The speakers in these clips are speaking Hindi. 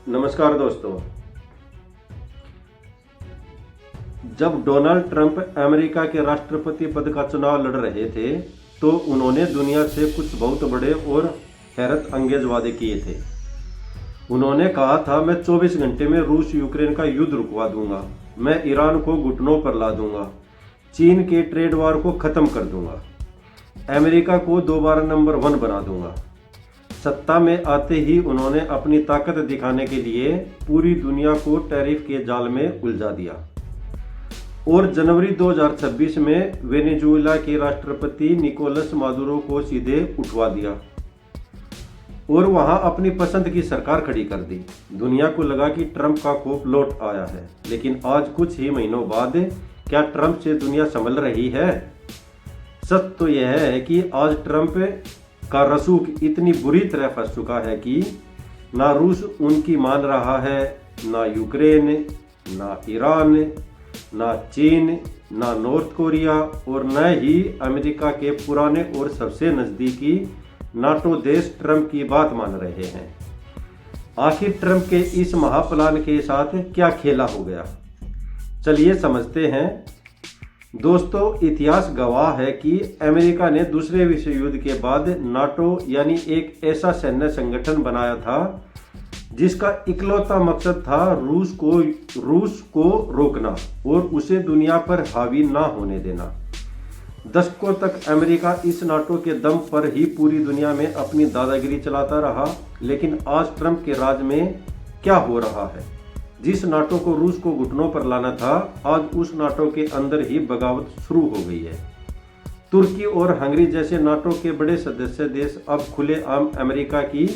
नमस्कार दोस्तों। जब डोनाल्ड ट्रंप अमेरिका के राष्ट्रपति पद का चुनाव लड़ रहे थे तो उन्होंने दुनिया से कुछ बहुत बड़े और हैरत अंगेज वादे किए थे। उन्होंने कहा था, मैं 24 घंटे में रूस यूक्रेन का युद्ध रुकवा दूंगा, मैं ईरान को घुटनों पर ला दूंगा, चीन के ट्रेड वार को खत्म कर दूंगा, अमेरिका को दोबारा नंबर 1 बना दूंगा। सत्ता में आते ही उन्होंने अपनी ताकत दिखाने के लिए पूरी दुनिया को टैरिफ के जाल में उलझा दिया और जनवरी 2026 में वेनेजुएला के राष्ट्रपति निकोलस मादुरो को सीधे उठवा दिया और वहां अपनी पसंद की सरकार खड़ी कर दी। दुनिया को लगा कि ट्रंप का खौफ लौट आया है, लेकिन आज कुछ ही महीनों बाद क्या ट्रंप से दुनिया संभल रही है? सच तो यह है कि आज ट्रंप का रसूख इतनी बुरी तरह फंस चुका है कि ना रूस उनकी मान रहा है, ना यूक्रेन, ना ईरान, ना चीन, ना नॉर्थ कोरिया और न ही अमेरिका के पुराने और सबसे नज़दीकी नाटो देश ट्रंप की बात मान रहे हैं। आखिर ट्रंप के इस महाप्लान के साथ क्या खेला हो गया, चलिए समझते हैं। दोस्तों, इतिहास गवाह है कि अमेरिका ने दूसरे विश्व युद्ध के बाद नाटो यानी एक ऐसा सैन्य संगठन बनाया था जिसका इकलौता मकसद था रूस को रोकना और उसे दुनिया पर हावी ना होने देना। दशकों तक अमेरिका इस नाटो के दम पर ही पूरी दुनिया में अपनी दादागिरी चलाता रहा, लेकिन आज ट्रंप के राज में क्या हो रहा है? जिस नाटो को रूस को घुटनों पर लाना था, आज उस नाटो के अंदर ही बगावत शुरू हो गई है। तुर्की और हंगरी जैसे नाटो के बड़े सदस्य देश अब खुलेआम अमेरिका की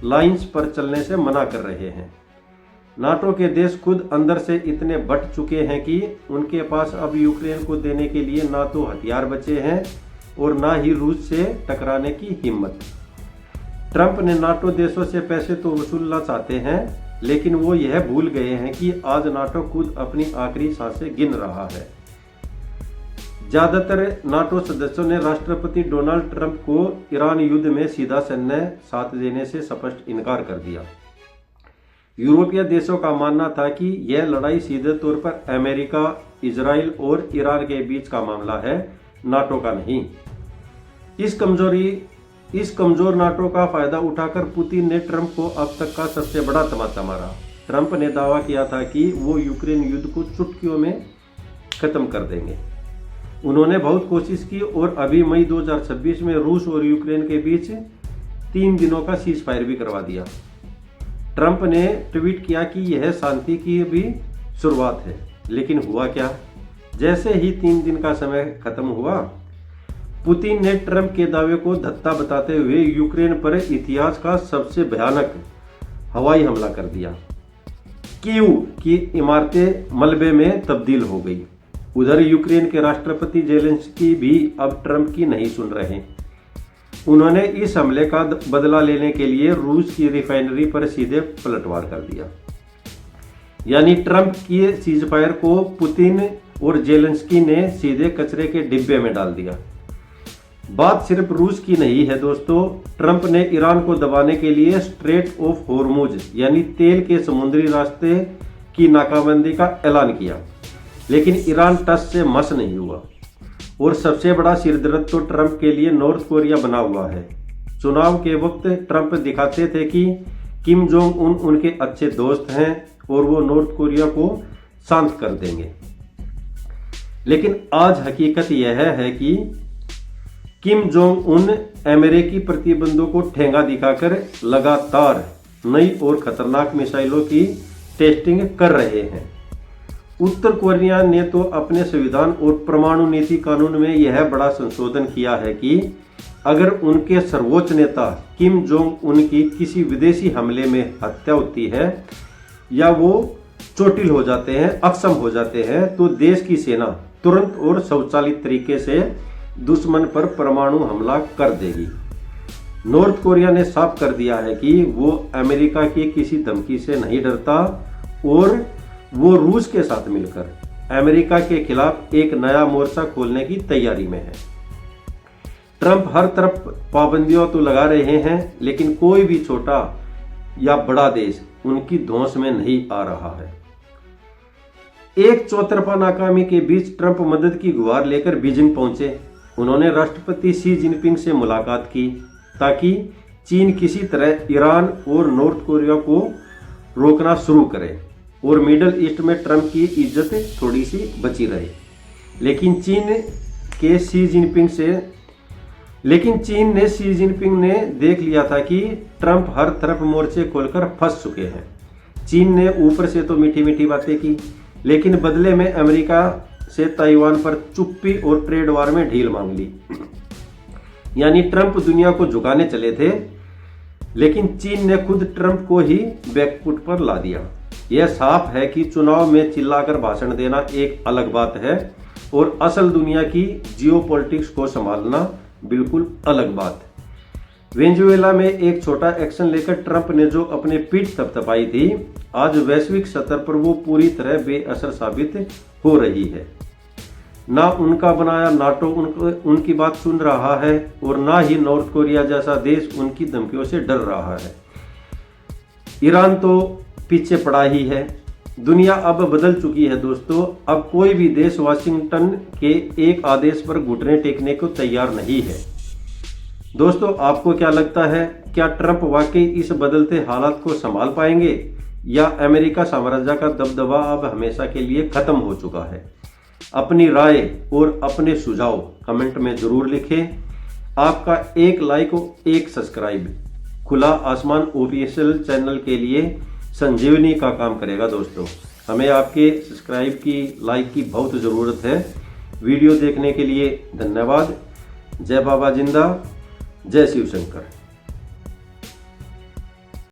लाइंस पर चलने से मना कर रहे हैं। नाटो के देश खुद अंदर से इतने बट चुके हैं कि उनके पास अब यूक्रेन को देने के लिए ना तो हथियार बचे हैं और ना ही रूस से टकराने की हिम्मत। ट्रंप ने नाटो देशों से पैसे तो वसूलना चाहते हैं, लेकिन वो यह भूल गए हैं कि आज नाटो खुद अपनी आखिरी सांसें गिन रहा है। ज्यादातर नाटो सदस्यों ने राष्ट्रपति डोनाल्ड ट्रंप को ईरान युद्ध में सीधा सैन्य साथ देने से स्पष्ट इनकार कर दिया। यूरोपीय देशों का मानना था कि यह लड़ाई सीधे तौर पर अमेरिका, इजराइल और ईरान के बीच का मामला है, नाटो का नहीं। इस कमजोर नाटो का फायदा उठाकर पुतिन ने ट्रंप को अब तक का सबसे बड़ा तमाचा मारा। ट्रंप ने दावा किया था कि वो यूक्रेन युद्ध को चुटकियों में खत्म कर देंगे। उन्होंने बहुत कोशिश की और अभी मई 2026 में रूस और यूक्रेन के बीच 3 दिनों का सीज फायर भी करवा दिया। ट्रंप ने ट्वीट किया कि यह शांति की भी शुरुआत है, लेकिन हुआ क्या? जैसे ही 3 दिन का समय खत्म हुआ, पुतिन ने ट्रंप के दावे को धत्ता बताते हुए यूक्रेन पर इतिहास का सबसे भयानक हवाई हमला कर दिया। कीव की इमारतें मलबे में तब्दील हो गई। उधर यूक्रेन के राष्ट्रपति जेलेंस्की भी अब ट्रंप की नहीं सुन रहे। उन्होंने इस हमले का बदला लेने के लिए रूस की रिफाइनरी पर सीधे पलटवार कर दिया। यानी ट्रंप की सीजफायर को पुतिन और जेलेंस्की ने सीधे कचरे के डिब्बे में डाल दिया। बात सिर्फ रूस की नहीं है दोस्तों। ट्रंप ने ईरान को दबाने के लिए स्ट्रेट ऑफ होर्मुज यानी तेल के समुद्री रास्ते की नाकाबंदी का ऐलान किया, लेकिन ईरान टस से मस नहीं हुआ। और सबसे बड़ा सिरदर्द तो ट्रंप के लिए नॉर्थ कोरिया बना हुआ है। चुनाव के वक्त ट्रंप दिखाते थे कि किम जोंग उन उनके अच्छे दोस्त हैं और वो नॉर्थ कोरिया को शांत कर देंगे, लेकिन आज हकीकत यह है कि किम जोंग उन अमेरिकी प्रतिबंधों को ठेंगा दिखाकर लगातार नई और खतरनाक मिसाइलों की टेस्टिंग कर रहे हैं। उत्तर कोरिया ने तो अपने संविधान और परमाणु नीति कानून में यह बड़ा संशोधन किया है कि अगर उनके सर्वोच्च नेता किम जोंग उन की किसी विदेशी हमले में हत्या होती है या वो चोटिल हो जाते हैं, अक्षम हो जाते हैं, तो देश की सेना तुरंत और स्वचालित तरीके से दुश्मन पर परमाणु हमला कर देगी। नॉर्थ कोरिया ने साफ कर दिया है कि वो अमेरिका की किसी धमकी से नहीं डरता और वो रूस के साथ मिलकर अमेरिका के खिलाफ एक नया मोर्चा खोलने की तैयारी में है। ट्रंप हर तरफ पाबंदियों तो लगा रहे हैं, लेकिन कोई भी छोटा या बड़ा देश उनकी धौंस में नहीं आ रहा है। एक चौतरफा नाकामी के बीच ट्रंप मदद की गुहार लेकर बीजिंग पहुंचे। उन्होंने राष्ट्रपति शी जिनपिंग से मुलाकात की ताकि चीन किसी तरह ईरान और नॉर्थ कोरिया को रोकना शुरू करे और मिडल ईस्ट में ट्रंप की इज्जत थोड़ी सी बची रहे। लेकिन चीन ने शी जिनपिंग ने देख लिया था कि ट्रंप हर तरफ मोर्चे खोलकर फंस चुके हैं। चीन ने ऊपर से तो मीठी मीठी बातें की, लेकिन बदले में अमेरिका से ताइवान पर चुप्पी और ट्रेड वार में ढील मांग ली। यानी ट्रंप दुनिया को झुकाने चले थे, लेकिन चीन ने खुद ट्रंप को ही बैकफुट पर ला दिया। यह साफ है कि चुनाव में चिल्लाकर भाषण देना एक अलग बात है और असल दुनिया की जियोपॉलिटिक्स को संभालना बिल्कुल अलग बात। वेनेजुएला में एक छोटा एक्शन लेकर ट्रंप ने जो अपने पीठ थपथपाई थी, आज वैश्विक स्तर पर वो पूरी तरह बेअसर साबित हो रही है। ना उनका बनाया नाटो उनकी बात सुन रहा है और ना ही नॉर्थ कोरिया जैसा देश उनकी धमकियों से डर रहा है। ईरान तो पीछे पड़ा ही है। दुनिया अब बदल चुकी है दोस्तों। अब कोई भी देश वाशिंगटन के एक आदेश पर घुटने टेकने को तैयार नहीं है। दोस्तों, आपको क्या लगता है, क्या ट्रंप वाकई इस बदलते हालात को संभाल पाएंगे या अमेरिका साम्राज्य का दबदबा अब हमेशा के लिए खत्म हो चुका है? अपनी राय और अपने सुझाव कमेंट में जरूर लिखें। आपका एक लाइक और एक सब्सक्राइब खुला आसमान ऑफिशियल चैनल के लिए संजीवनी का काम करेगा दोस्तों। हमें आपके सब्सक्राइब की, लाइक की बहुत ज़रूरत है। वीडियो देखने के लिए धन्यवाद। जय बाबा जिंदा, जय शिव शंकर।